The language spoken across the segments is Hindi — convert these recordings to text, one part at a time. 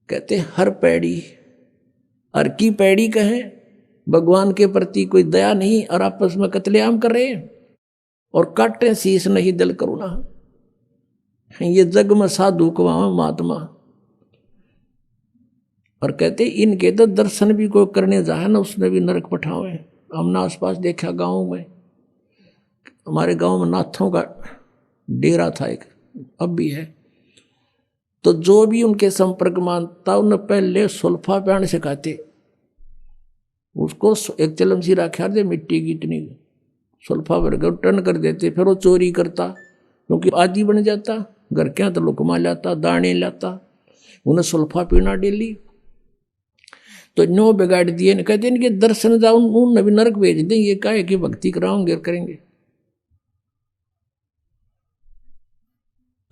कहते हर पैड़ी, हर की पैड़ी कहे भगवान के प्रति कोई दया नहीं और आपस में कत्लेआम कर रहे हैं और काटे शीश नहीं दिल करुणा। ये जग में साधु को महात्मा। और कहते इनके तो दर्शन भी कोई करने जाए ना उसने भी नरक पठावे। हमने आसपास देखा गाँव में, हमारे गांव में नाथों का डेरा था एक, अब भी है। तो जो भी उनके संपर्क में आता उन्हें पहले सुल्फा पहन सिखाते, उसको एक चलम सी रखा दे मिट्टी की इतनी सुल्फा भर कर टन कर देते, फिर वो चोरी करता क्योंकि आदि बन जाता, घर क्या तो लुकमा लाता, दाने लाता, उन्हें सुल्फा पीना डेली। तो नो बिगाड़ दिए, न कहते इनके दर्शन जाओ उन भी नरक भेज दें, ये काहे कि भक्ति कराओगे करेंगे।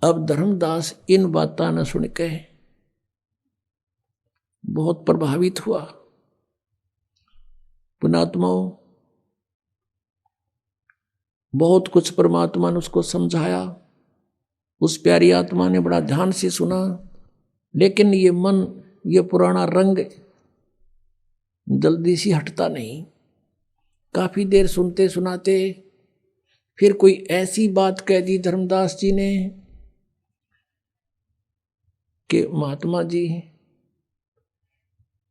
अब धर्मदास इन बातों न सुन के बहुत प्रभावित हुआ। पुण्यात्माओं, बहुत कुछ परमात्मा ने उसको समझाया, उस प्यारी आत्मा ने बड़ा ध्यान से सुना, लेकिन ये मन, ये पुराना रंग जल्दी से हटता नहीं। काफी देर सुनते सुनाते फिर कोई ऐसी बात कह दी धर्मदास जी ने कि महात्मा जी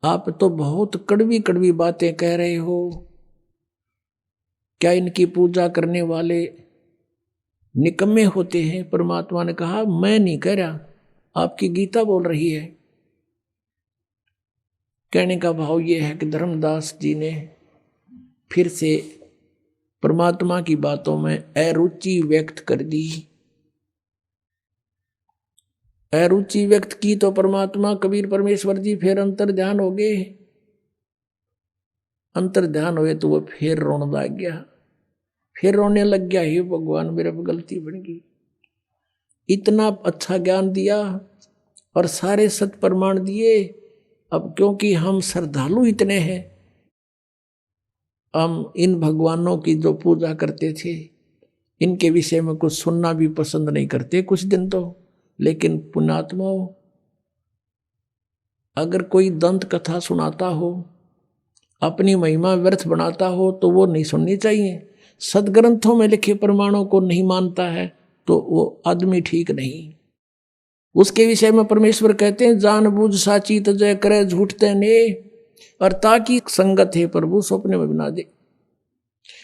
आप तो बहुत कड़वी कड़वी बातें कह रहे हो, क्या इनकी पूजा करने वाले निकम्मे होते हैं? परमात्मा ने कहा मैं नहीं कह रहा, आपकी गीता बोल रही है। कहने का भाव ये है कि धर्मदास जी ने फिर से परमात्मा की बातों में अरुचि व्यक्त कर दी। अरुचि व्यक्त की तो परमात्मा कबीर परमेश्वर जी फिर अंतर ध्यान हो गए। अंतर ध्यान हुए तो वो फिर रोने लग गया, फिर रोने लग गया, हे भगवान मेरे पे गलती बन गई। इतना अच्छा ज्ञान दिया और सारे सत प्रमाण दिए, अब क्योंकि हम श्रद्धालु इतने हैं, हम इन भगवानों की जो पूजा करते थे इनके विषय में कुछ सुनना भी पसंद नहीं करते कुछ दिन तो। लेकिन पुण्यात्माओं, अगर कोई दंत कथा सुनाता हो, अपनी महिमा व्यर्थ बनाता हो तो वो नहीं सुननी चाहिए। सदग्रंथों में लिखे प्रमाणों को नहीं मानता है तो वो आदमी ठीक नहीं। उसके विषय में परमेश्वर कहते हैं जानबूझ साची तजय करे झूठते ने, और ताकि संगत है प्रभु सपने में बना दे।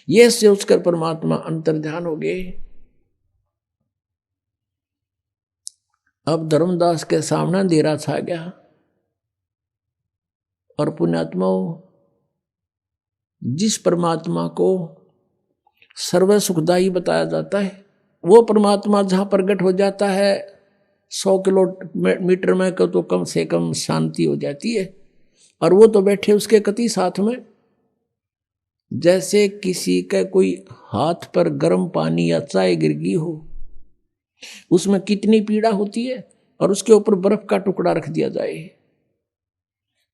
ये सोचकर परमात्मा अंतर ध्यान हो गए। अब धर्मदास के सामने अंधेरा छा गया और पुण्यात्माओं, जिस परमात्मा को सर्व सुखदायी बताया जाता है वो परमात्मा जहां प्रकट हो जाता है 100 किलोमीटर में तो कम से कम शांति हो जाती है। और वो तो बैठे उसके कति साथ में, जैसे किसी का कोई हाथ पर गर्म पानी या चाय गिर गई हो, उसमें कितनी पीड़ा होती है, और उसके ऊपर बर्फ का टुकड़ा रख दिया जाए,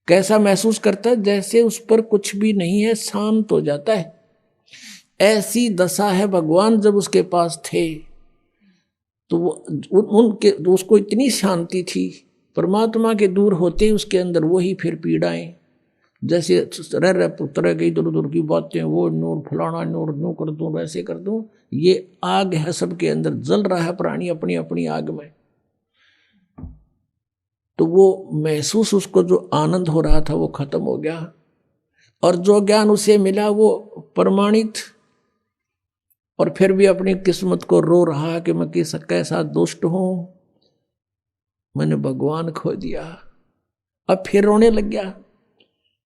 कैसा महसूस करता है? जैसे उस पर कुछ भी नहीं है, शांत हो जाता है। ऐसी दशा है भगवान जब उसके पास थे तो वो उनके उसको इतनी शांति थी, परमात्मा के दूर होते ही उसके अंदर वही फिर पीड़ाएं, जैसे रह पुत्र गई दूर दूर की बातें, वो नूर फलाना नूर नू कर दूं वैसे कर दूं। ये आग है सबके अंदर, जल रहा है प्राणी अपनी अपनी आग में। तो वो महसूस, उसको जो आनंद हो रहा था वो खत्म हो गया, और जो ज्ञान उसे मिला वो प्रमाणित। और फिर भी अपनी किस्मत को रो रहा कि मैं कैसा दुष्ट हूं, मैंने भगवान खो दिया। अब फिर रोने लग गया,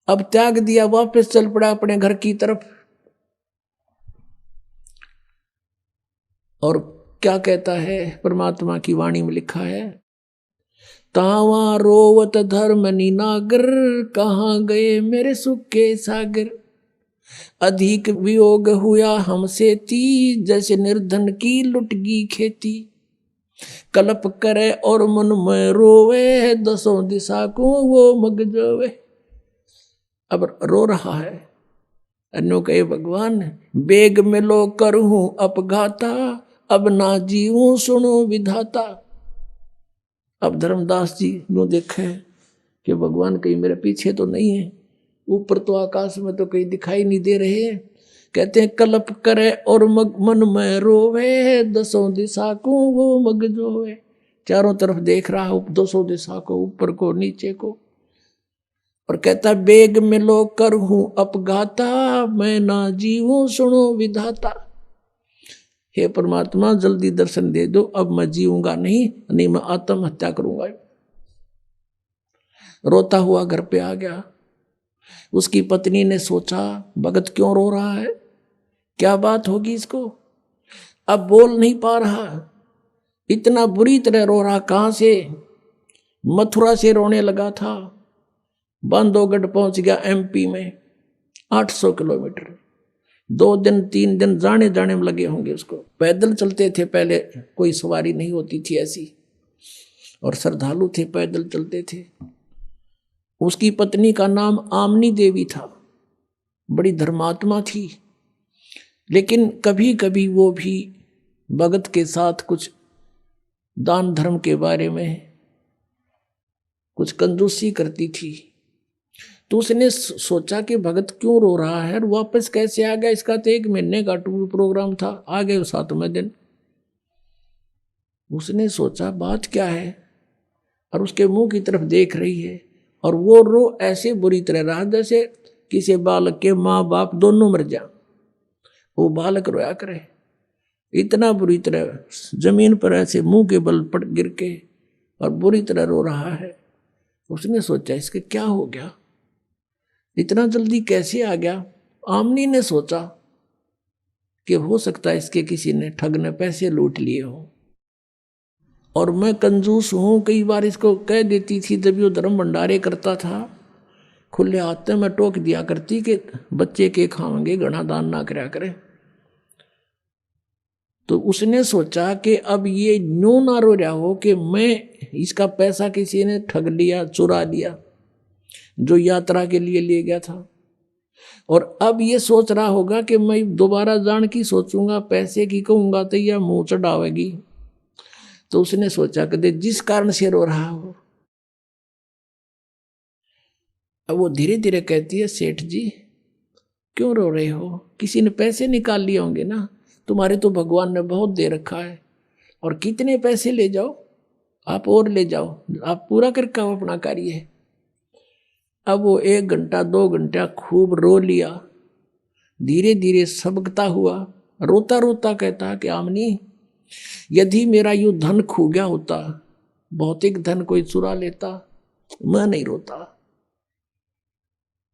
अब त्याग दिया, वापस चल पड़ा अपने घर की तरफ। और क्या कहता है परमात्मा की वाणी में लिखा है, तावा रोवत धर्म निनागर, कहाँ गए मेरे सुख के सागर। अधिक वियोग हुआ हमसे ती, जैसे निर्धन की लुटगी खेती। कल्प करे और मन में रोवे, दसों दिशा को वो मग जोवे। अब रो रहा है, अन्यों कहे भगवान बेग मिलो करूं अपघाता, अब ना जीऊं सुनो विधाता। अब धर्मदास जी नो देखे कि भगवान कहीं मेरे पीछे तो नहीं है, ऊपर तो आकाश में तो कहीं दिखाई नहीं दे रहे हैं। कहते हैं कल्प करे और मन में रोवे, दसों दिशा को वो मग जोवे। चारों तरफ देख रहा हूं, दसों दिशा को, ऊपर को नीचे को। और कहता बेग में लो कर हूं अपघाता, मैं ना जीवूं सुनो विधाता। हे परमात्मा जल्दी दर्शन दे दो, अब मैं जीऊंगा नहीं मैं आत्महत्या करूंगा। रोता हुआ घर पे आ गया। उसकी पत्नी ने सोचा भगत क्यों रो रहा है, क्या बात होगी इसको। अब बोल नहीं पा रहा, इतना बुरी तरह रो रहा। कहां से, मथुरा से रोने लगा था, बांधवगढ़ पहुंच गया एमपी में, 800 किलोमीटर। 2 दिन 3 दिन जाने जाने में लगे होंगे उसको। पैदल चलते थे पहले, कोई सवारी नहीं होती थी ऐसी, और श्रद्धालु थे, पैदल चलते थे। उसकी पत्नी का नाम आमनी देवी था, बड़ी धर्मात्मा थी, लेकिन कभी कभी वो भी भगत के साथ कुछ दान धर्म के बारे में कुछ कंजूसी करती थी। तो उसने सोचा कि भगत क्यों रो रहा है और वापस कैसे आ गया। इसका तो 1 महीने का टूर प्रोग्राम था, आ गए 7वें दिन। उसने सोचा बात क्या है, और उसके मुंह की तरफ देख रही है, और वो रो ऐसे बुरी तरह रहा जैसे किसी बालक के माँ बाप दोनों मर जा, वो बालक रोया करे। इतना बुरी तरह जमीन पर ऐसे मुंह के बल पड़ गिर के और बुरी तरह रो रहा है। उसने सोचा इसके क्या हो गया, इतना जल्दी कैसे आ गया। आमनी ने सोचा कि हो सकता है इसके किसी ने ठग ने पैसे लूट लिए हो, और मैं कंजूस हूं, कई बार इसको कह देती थी जब वो धर्म भंडारे करता था, खुले हाथ में टोक दिया करती कि बच्चे के खाएंगे, घना दान ना करया करे। तो उसने सोचा कि अब ये न्यू ना रो रहा हो कि मैं इसका पैसा किसी ने ठग लिया, चुरा लिया, जो यात्रा के लिए ले गया था। और अब ये सोच रहा होगा कि मैं दोबारा जान की सोचूंगा, पैसे की कहूंगा तो यह मुंह चढ़ावेगी। तो उसने सोचा कि जिस कारण से रो रहा हो। अब वो धीरे धीरे कहती है सेठ जी क्यों रो रहे हो, किसी ने पैसे निकाल लिए होंगे ना, तुम्हारे तो भगवान ने बहुत दे रखा है, और कितने पैसे ले जाओ आप, और ले जाओ, आप पूरा करके आओ अपना कार्य। अब वो 1 घंटा 2 घंटा खूब रो लिया, धीरे धीरे सबकता हुआ, रोता रोता कहता कि आमनी यदि मेरा यूं धन खो गया होता, भौतिक धन कोई चुरा लेता, मैं नहीं रोता,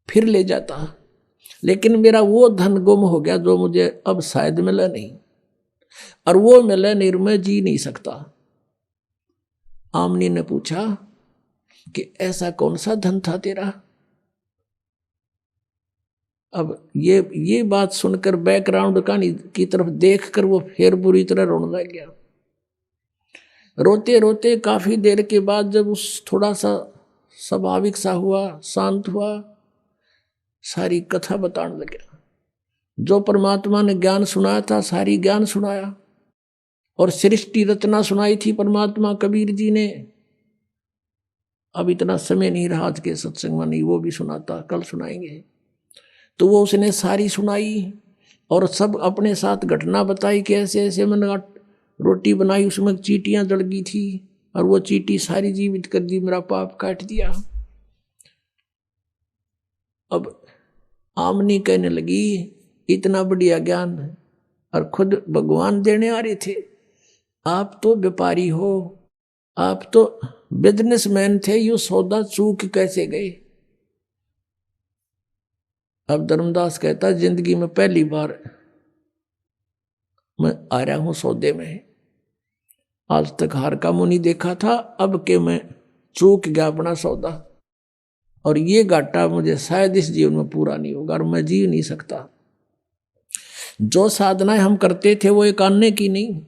फिर ले जाता, लेकिन मेरा वो धन गुम हो गया जो मुझे अब शायद मिला नहीं, और वो मिला नहीं मैं जी नहीं सकता। आमनी ने पूछा कि ऐसा कौन सा धन था तेरा। अब ये बात सुनकर बैकग्राउंड की तरफ देखकर वो फिर बुरी तरह रोने लग गया। रोते रोते काफी देर के बाद जब उस थोड़ा सा स्वाभाविक सा हुआ, शांत हुआ, सारी कथा बताने लगा। जो परमात्मा ने ज्ञान सुनाया था सारी ज्ञान सुनाया, और सृष्टि रचना सुनाई थी परमात्मा कबीर जी ने। अब इतना समय नहीं रहा आज के सत्संग में, नहीं वो भी सुनाता, कल सुनाएंगे। तो वो उसने सारी सुनाई, और सब अपने साथ घटना बताई कि ऐसे ऐसे मैंने रोटी बनाई, उसमें चींटियां जल गई थी, और वो चींटी सारी जीवित कर दी, मेरा पाप काट दिया। अब आमनी कहने लगी इतना बढ़िया ज्ञान और खुद भगवान देने आ रहे थे, आप तो व्यापारी हो, आप तो बिजनेसमैन थे, यू सौदा चूक कैसे गए। अब धर्मदास कहता जिंदगी में पहली बार मैं आ रहा हूं सौदे में, आज तक हार का मुंह नहीं देखा था, अब के मैं चूक गया अपना सौदा, और ये घाटा मुझे शायद इस जीवन में पूरा नहीं होगा, और मैं जी नहीं सकता। जो साधनाएं हम करते थे वो एक आने की नहीं,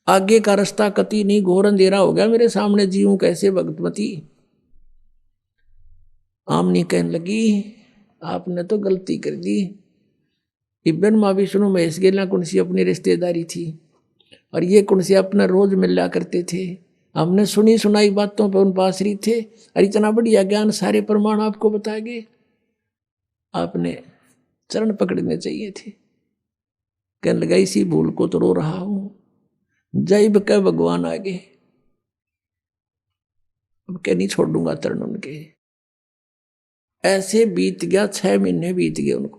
आगे का रास्ता कति नहीं, घोर अंधेरा हो गया मेरे सामने, जीऊं कैसे भगतमती। आमनी कहने लगी आपने तो गलती कर दी, ब्रह्मा विष्णु महेश गेला कौन सी अपनी रिश्तेदारी थी, और ये कौन से अपना रोज मिला करते थे, हमने सुनी सुनाई बातों पर उन पर आश्रित थे, और इतना बढ़िया ज्ञान सारे प्रमाण आपको बताएंगे, आपने चरण पकड़ने चाहिए थे। कहने लगा इसी भूल को तो रो रहा हूं, जैब के भगवान आगे, अब क्या नहीं छोड़ दूंगा चरण उनके। ऐसे बीत गया, 6 महीने बीत गए उनको।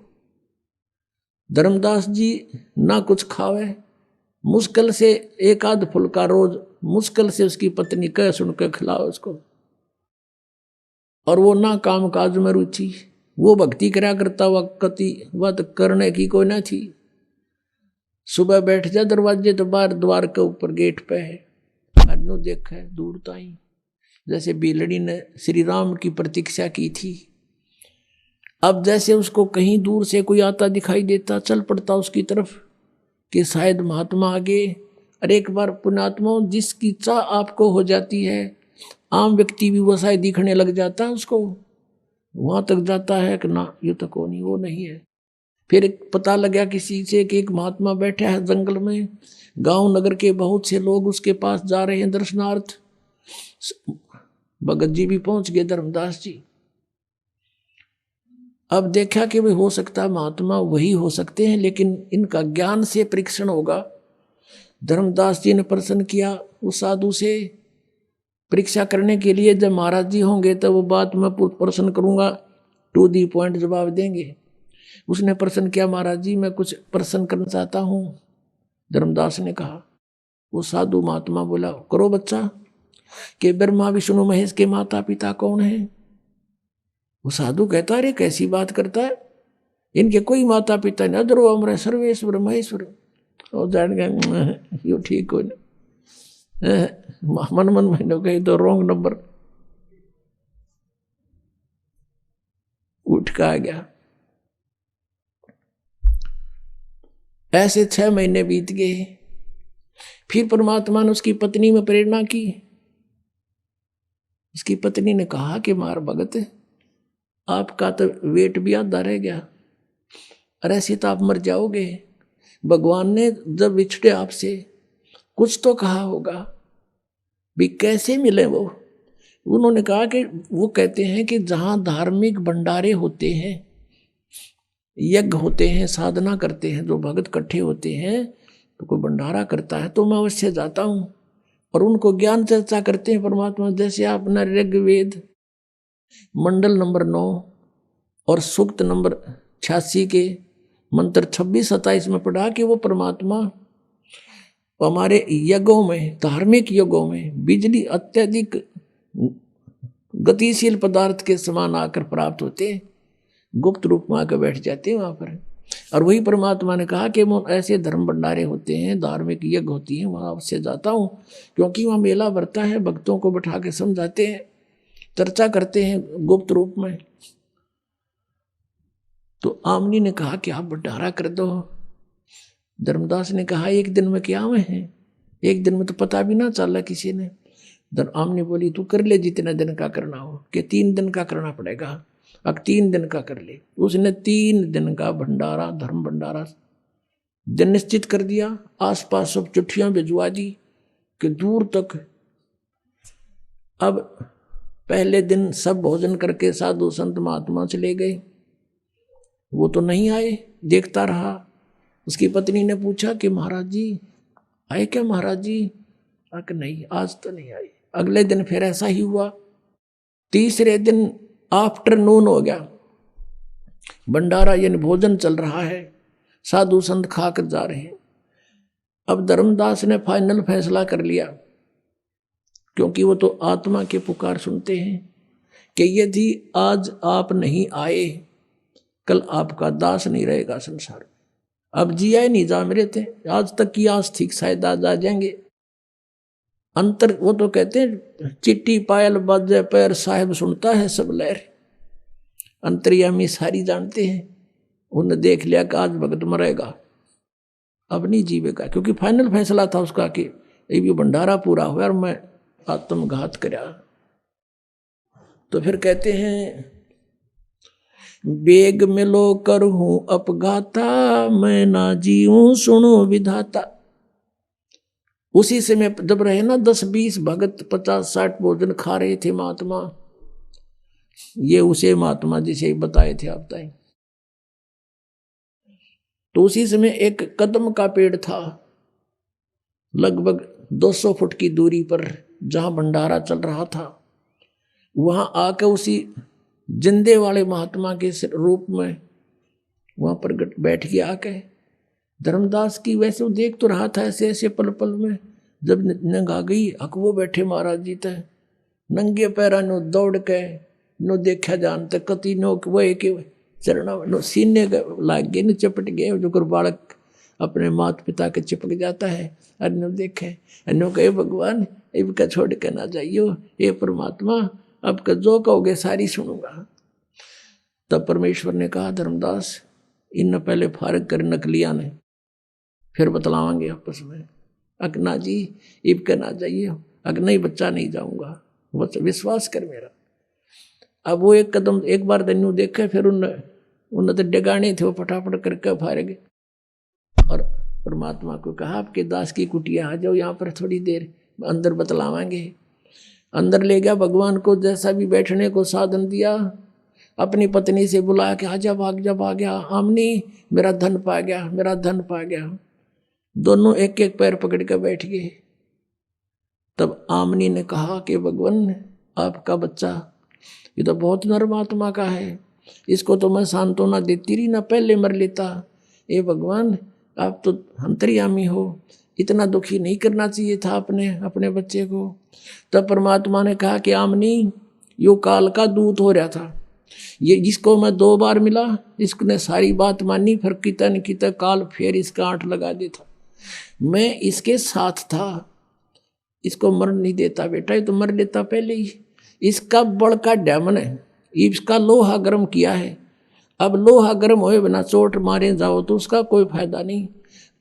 धर्मदास जी ना कुछ खावे, मुश्किल से एक आध फुल्का रोज, मुश्किल से उसकी पत्नी कह सुनकर खिलाओ उसको, और वो ना काम काज में रुचि, वो भक्ति करा करता हुआ कति वत करने की कोई ना थी। सुबह बैठ जा दरवाजे तो बाहर द्वार के ऊपर गेट पे है, अनु देखा है दूर ताई, जैसे बिलड़ी ने श्री राम की प्रतीक्षा की थी। अब जैसे उसको कहीं दूर से कोई आता दिखाई देता, चल पड़ता उसकी तरफ कि शायद महात्मा आगे। और एक बार पुण्यात्मा जिसकी चाह आपको हो जाती है, आम व्यक्ति भी वो शायद दिखने लग जाता है उसको, वहां तक जाता है कि ना ये तो कौन, वो नहीं है। फिर पता लगा किसी से कि एक महात्मा बैठा है जंगल में, गांव नगर के बहुत से लोग उसके पास जा रहे हैं दर्शनार्थ। भगत जी भी पहुंच गए, धर्मदास जी। अब देखा कि भाई हो सकता है महात्मा वही हो सकते हैं, लेकिन इनका ज्ञान से परीक्षण होगा। धर्मदास जी ने प्रश्न किया उस साधु से, परीक्षा करने के लिए जब महाराज जी होंगे तो वो बात मैं प्रश्न करूंगा, टू दी पॉइंट जवाब देंगे। उसने प्रश्न किया, महाराज जी मैं कुछ प्रश्न करना चाहता हूं। धर्मदास ने कहा। वो साधु महात्मा बोला, करो बच्चा, कि ब्रह्मा विष्णु महेश के माता पिता कौन है? वो साधु कहता, अरे कैसी बात करता है, इनके कोई माता पिता नहीं, अदरो अमर सर्वेश्वर महेश्वर। और जान गए यो ठीक हो, मन मन महीनों कही तो रॉन्ग नंबर उठ का आ गया। ऐसे 6 महीने बीत गए। फिर परमात्मा ने उसकी पत्नी में प्रेरणा की। उसकी पत्नी ने कहा कि मार भगत, आपका तो वेट भी आधा रह गया, अरे ऐसे तो आप मर जाओगे। भगवान ने जब विछड़े आपसे कुछ तो कहा होगा, भी कैसे मिले वो? उन्होंने कहा कि वो कहते हैं कि जहां धार्मिक भंडारे होते हैं, यज्ञ होते हैं, साधना करते हैं, जो भगत इकट्ठे होते हैं, तो कोई भंडारा करता है तो मैं अवश्य जाता हूं और उनको ज्ञान चर्चा करते हैं परमात्मा। जैसे आपने ऋग्वेद मंडल नंबर 9 और सूक्त नंबर 86 के मंत्र 26-27 में पढ़ा कि वो परमात्मा हमारे यज्ञों में, धार्मिक यज्ञों में बिजली अत्यधिक गतिशील पदार्थ के समान आकर प्राप्त होते हैं, गुप्त रूप में आकर बैठ जाते हैं वहां पर। और वही परमात्मा ने कहा कि वो ऐसे धर्म भंडारे होते हैं, धार्मिक यज्ञ होती हैं, वहां अवश्य जाता हूं, क्योंकि वहां मेला भरता है, भक्तों को बैठा के समझाते हैं, चर्चा करते हैं गुप्त रूप में। तो आमनी ने कहा कि आप भंडारा कर दो। धर्मदास ने कहा एक दिन में क्या में है, एक दिन में तो पता भी ना चला किसी ने। आमनी बोली तू कर ले जितने दिन का करना हो, कि 3 दिन का करना पड़ेगा, अब 3 दिन का कर ले। उसने 3 दिन का भंडारा, धर्म भंडारा दिन निश्चित कर दिया। आसपास सब चिट्ठियां भिजवा दी कि दूर तक। अब पहले दिन सब भोजन करके साधु संत महात्मा चले गए, वो तो नहीं आए, देखता रहा। उसकी पत्नी ने पूछा कि महाराज जी आए क्या? महाराज जी कि नहीं, आज तो नहीं आए। अगले दिन फिर ऐसा ही हुआ। तीसरे दिन आफ्टरनून हो गया, भंडारा यानी भोजन चल रहा है, साधु संत खाकर जा रहे हैं। अब धर्मदास ने फाइनल फैसला कर लिया, क्योंकि वो तो आत्मा के पुकार सुनते हैं, कि यदि आज आप नहीं आए, कल आपका दास नहीं रहेगा संसार में। अब जिया ही नहीं जा मेरे थे, आज तक की आस ठीक, शायद आज आ जाएंगे। अंतर वो तो कहते हैं चिट्ठी पायल बाजे पैर, साहिब सुनता है सब लहर। अंतर्यामी सारी जानते हैं, उन्हें देख लिया कि आज भगत मरेगा, अब नहीं जीवेगा, क्योंकि फाइनल फैसला था उसका कि ये भंडारा पूरा हुआ और मैं आत्मघात करा। तो फिर कहते हैं बेग मिलो करहूं अपघाता, मैं ना जीऊं सुनो विधाता। उसी समय जब रहे ना 10-20 भगत 50-60 भोजन खा रहे थे महात्मा, ये उसे महात्मा जिसे बताए थे आप ताई। तो उसी समय एक कदम का पेड़ था, लगभग 200 फुट की दूरी पर, जहां भंडारा चल रहा था। वहां आकर उसी जिंदे वाले महात्मा के रूप में वहां पर बैठ के आके धर्मदास की, वैसे वो देख तो रहा था ऐसे ऐसे पल पल में, जब नंग आ गई हक वो बैठे महाराज जी तय नंगे पैरा नो दौड़ के नो देखा जानते कति नो वो एक चरणा नो सीने लाग गए न चपट गए, जो कर बालक अपने माता पिता के चिपक जाता है। अन्य देखे अन्यों कहे भगवान इनका छोड़ के ना जाइयो, ये परमात्मा आपका जो कहोगे सारी सुनूंगा। तब परमेश्वर ने कहा धर्मदास इन पहले फारग कर नकलिया ने, फिर बतलावांगे आपस में। अगना जी इब के ना जाइए, अगना ही बच्चा नहीं जाऊंगा, विश्वास कर मेरा। अब वो एक कदम एक बार दन्यू देखे, फिर उन तो डगाने थे वो फटाफट करके फारेगे। और परमात्मा को कहा आपके दास की कुटिया आ जाओ यहाँ पर थोड़ी देर, अंदर बतलावांगे। अंदर ले गया भगवान को, जैसा भी बैठने को साधन दिया, अपनी पत्नी से बुलाया कि आजा भाग जा भाग गया, आमनी मेरा धन पा गया, मेरा धन पा गया। दोनों एक एक पैर पकड़ कर बैठ गए। तब आमनी ने कहा कि भगवान आपका बच्चा ये तो बहुत नर्म आत्मा का है, इसको तो मैं सांत्वना देती रही ना, पहले मर लेता। ये भगवान आप तो अंतर्यामी हो, इतना दुखी नहीं करना चाहिए था अपने बच्चे को। तब परमात्मा ने कहा कि आमनी यो काल का दूत हो रहा था, ये जिसको मैं 2 बार मिला इसने सारी बात मानी, फिर किता न किता काल फिर इसका आंट लगा देता। मैं इसके साथ था, इसको मर नहीं देता बेटा, ये तो मर लेता पहले ही। इसका बड़ का डैमन है, इसका लोहा गर्म किया है। अब लोहा गर्म होए बिना चोट मारे जाओ तो उसका कोई फायदा नहीं।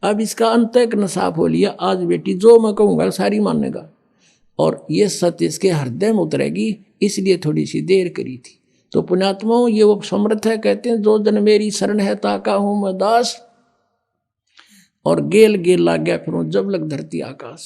अब इसका अंतःकरण साफ हो लिया, आज बेटी जो मैं कहूँगा सारी मानेगा, और ये सत्य इसके हृदय में उतरेगी, इसलिए थोड़ी सी देर करी थी। तो पुण्यात्माओं ये वो समर्थ है, कहते हैं जो जन मेरी शरण है ताका हूँ मैं दास, और गेल गेल लाग गया फिर जब लग धरती आकाश।